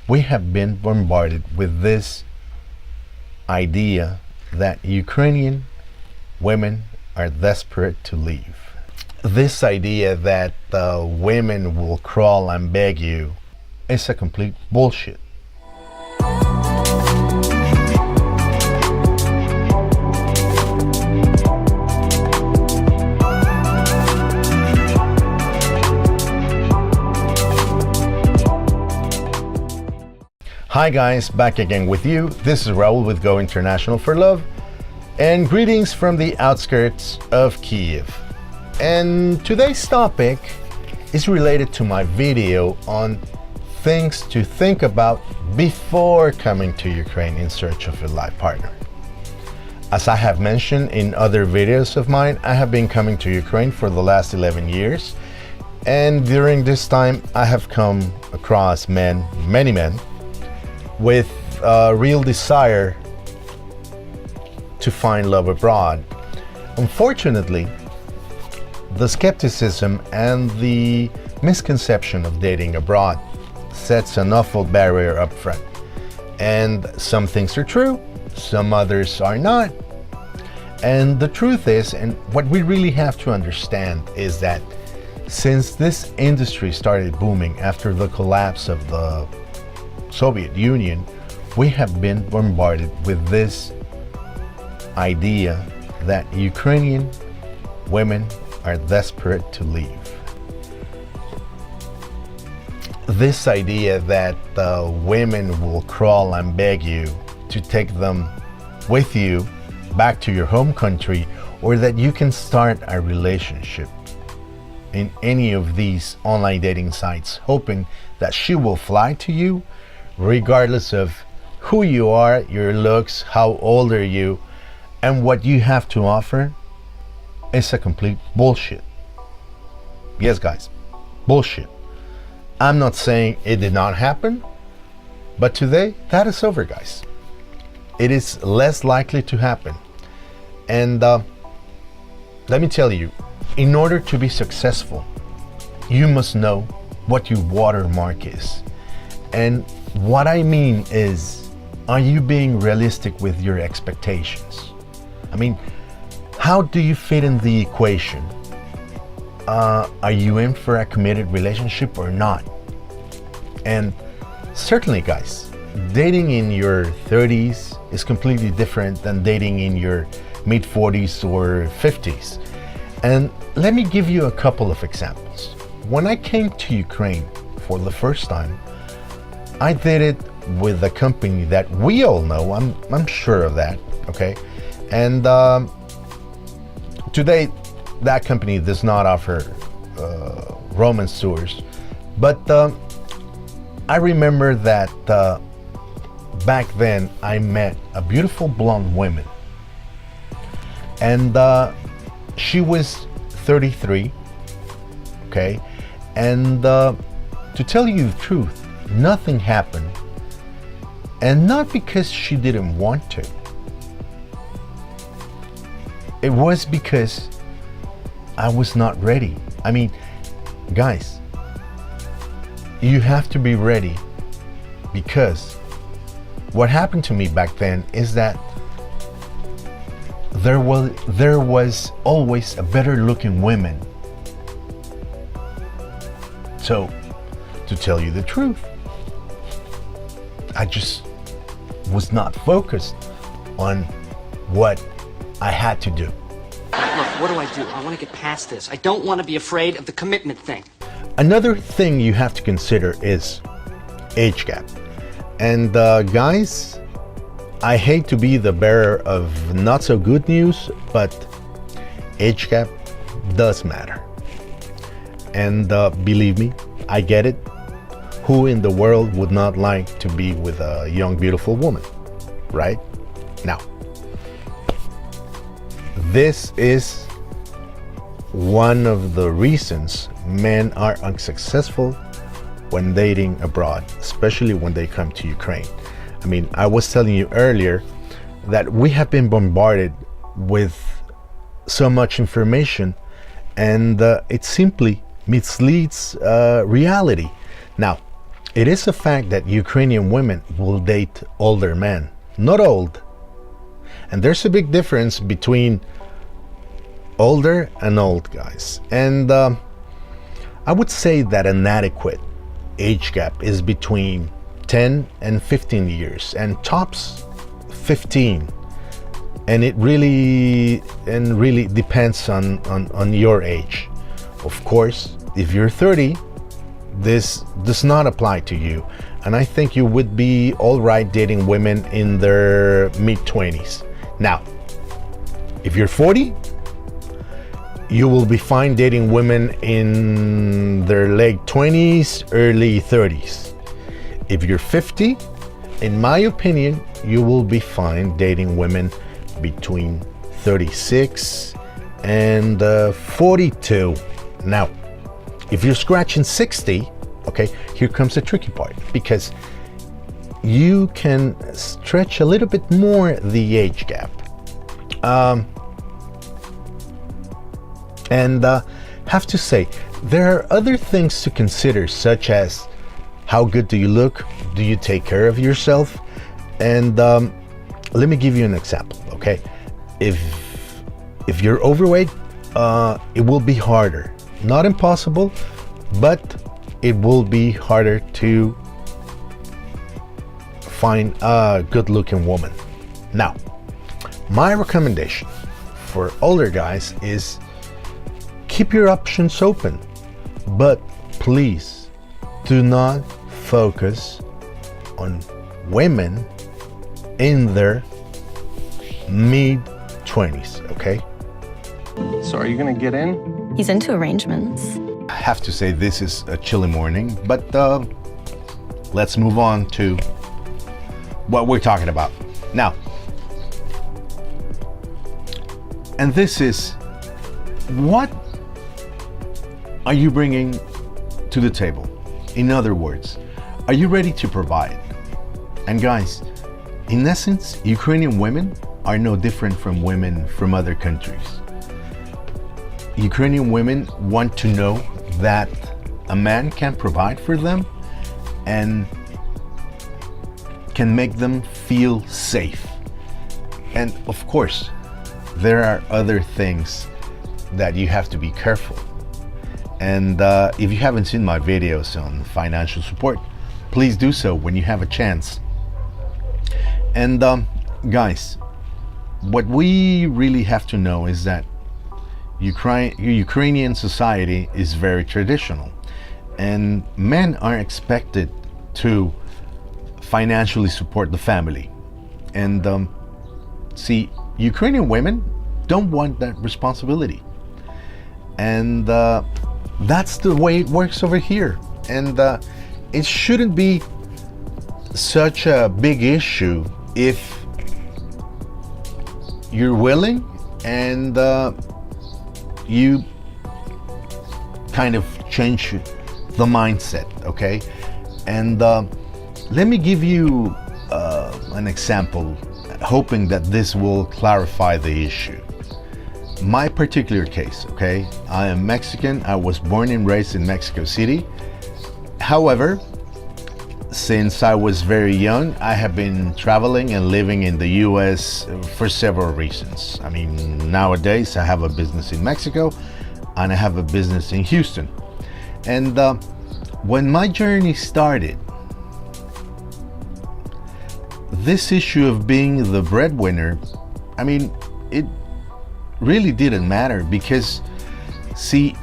we have been bombarded with this idea that Ukrainian women are desperate to leave. This idea that women will crawl and beg you is a complete bullshit. Hi guys, back again with you. This is Raul with Go International for Love, and greetings from the outskirts of Kiev. And today's topic is related to my video on things to think about before coming to Ukraine in search of a life partner. As I have mentioned in other videos of mine, I have been coming to Ukraine for the last 11 years, and during this time I have come across many men with a real desire to find love abroad. Unfortunately, the skepticism and the misconception of dating abroad sets an awful barrier up front. And some things are true, some others are not. And the truth is, and what we really have to understand is that since this industry started booming after the collapse of the Soviet Union, we have been bombarded with this idea that Ukrainian women are desperate to leave. This idea that women will crawl and beg you to take them with you back to your home country, or that you can start a relationship in any of these online dating sites hoping that she will fly to you regardless of who you are, your looks, how old are you, and what you have to offer, is a complete bullshit. Yes guys, bullshit. I'm not saying it did not happen, but today that is over, guys. It is less likely to happen. And let me tell you, in order to be successful, you must know what your watermark is. And what I mean is, are you being realistic with your expectations? I mean, how do you fit in the equation? Are you in for a committed relationship or not? And certainly guys, dating in your 30s is completely different than dating in your mid 40s or 50s. And let me give you a couple of examples. When I came to Ukraine for the first time, I did it with a company that we all know, I'm sure of that, okay? And today, that company does not offer romance tours, but I remember that back then I met a beautiful blonde woman, and she was 33, okay? And to tell you the truth, nothing happened, and not because she didn't want to. It was because I was not ready. I mean, guys, you have to be ready, because what happened to me back then is that there was always a better looking woman. So, to tell you the truth, I just was not focused on what I had to do. Look, what do? I want to get past this. I don't want to be afraid of the commitment thing. Another thing you have to consider is age gap. And guys, I hate to be the bearer of not so good news, but age gap does matter. And believe me, I get it. Who in the world would not like to be with a young, beautiful woman, right? Now, this is one of the reasons men are unsuccessful when dating abroad, especially when they come to Ukraine. I mean, I was telling you earlier that we have been bombarded with so much information, and it simply misleads reality. Now, It is a fact that Ukrainian women will date older men, not old. And there's a big difference between older and old, guys. And I would say that an adequate age gap is between 10 and 15 years, and tops 15. And it really depends on your age. Of course, if you're 30, this does not apply to you, and I think you would be all right dating women in their mid-20s. Now, if you're 40, you will be fine dating women in their late 20s, early 30s. If you're 50, in my opinion, you will be fine dating women between 36 and 42. Now, if you're scratching 60, okay, here comes the tricky part, because you can stretch a little bit more the age gap. And have to say, there are other things to consider, such as how good do you look, do you take care of yourself, and let me give you an example, okay? If you're overweight, it will be harder. Not impossible, but it will be harder to find a good-looking woman. Now, my recommendation for older guys is keep your options open, but please do not focus on women in their mid-20s, okay? So are you gonna get in? He's into arrangements. I have to say this is a chilly morning, but let's move on to what we're talking about now. And this is, what are you bringing to the table? In other words, are you ready to provide? And guys, in essence, Ukrainian women are no different from women from other countries. Ukrainian women want to know that a man can provide for them and can make them feel safe. And of course, there are other things that you have to be careful. And if you haven't seen my videos on financial support, please do so when you have a chance. And guys, what we really have to know is that Ukrainian society is very traditional, and men are expected to financially support the family. And see, Ukrainian women don't want that responsibility. And that's the way it works over here. And it shouldn't be such a big issue if you're willing and you kind of change the mindset, okay? And let me give you an example, hoping that this will clarify the issue. My particular case, okay? I am Mexican. I was born and raised in Mexico City. However, since I was very young, I have been traveling and living in the US for several reasons. I mean, nowadays I have a business in Mexico and I have a business in Houston. And when my journey started, this issue of being the breadwinner, I mean, it really didn't matter, because see,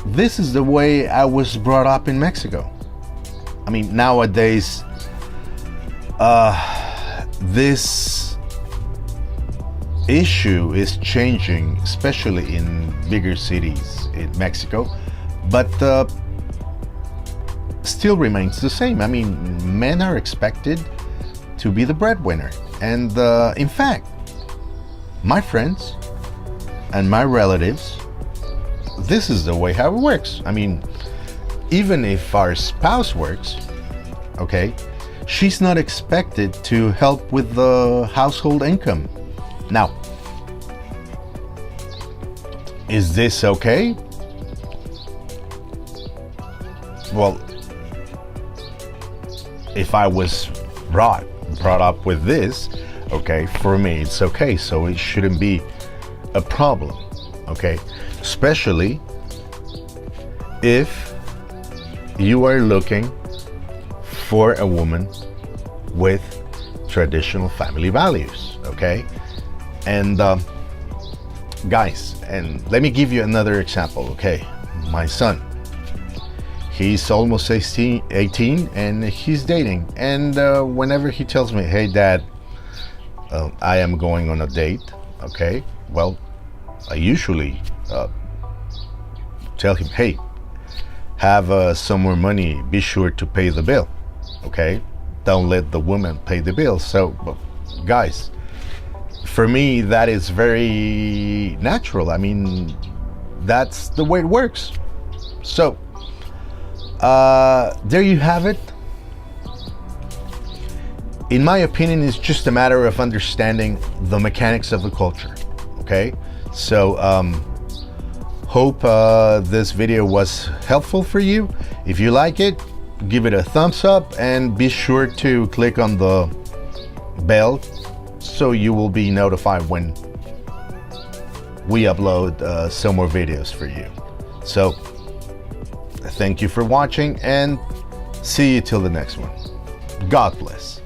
this is the way I was brought up in Mexico. I mean, nowadays, this issue is changing, especially in bigger cities in Mexico, but still remains the same. I mean, men are expected to be the breadwinner. And in fact, my friends and my relatives, this is the way how it works. I mean, even if our spouse works, okay, she's not expected to help with the household income. Now, is this okay? Well, if I was brought up with this, okay, for me it's okay, so it shouldn't be a problem, okay? Especially if you are looking for a woman with traditional family values, okay? And guys, and let me give you another example, okay? My son, he's almost 18 and he's dating, and whenever he tells me, hey dad, I am going on a date, okay, well, I usually tell him, hey, have some more money, be sure to pay the bill, okay? Don't let the woman pay the bill. So guys, for me that is very natural. I mean, that's the way it works. So there you have it. In my opinion, it's just a matter of understanding the mechanics of the culture, okay? So hope this video was helpful for you. If you like it, give it a thumbs up and be sure to click on the bell so you will be notified when we upload some more videos for you. So thank you for watching and see you till the next one. God bless.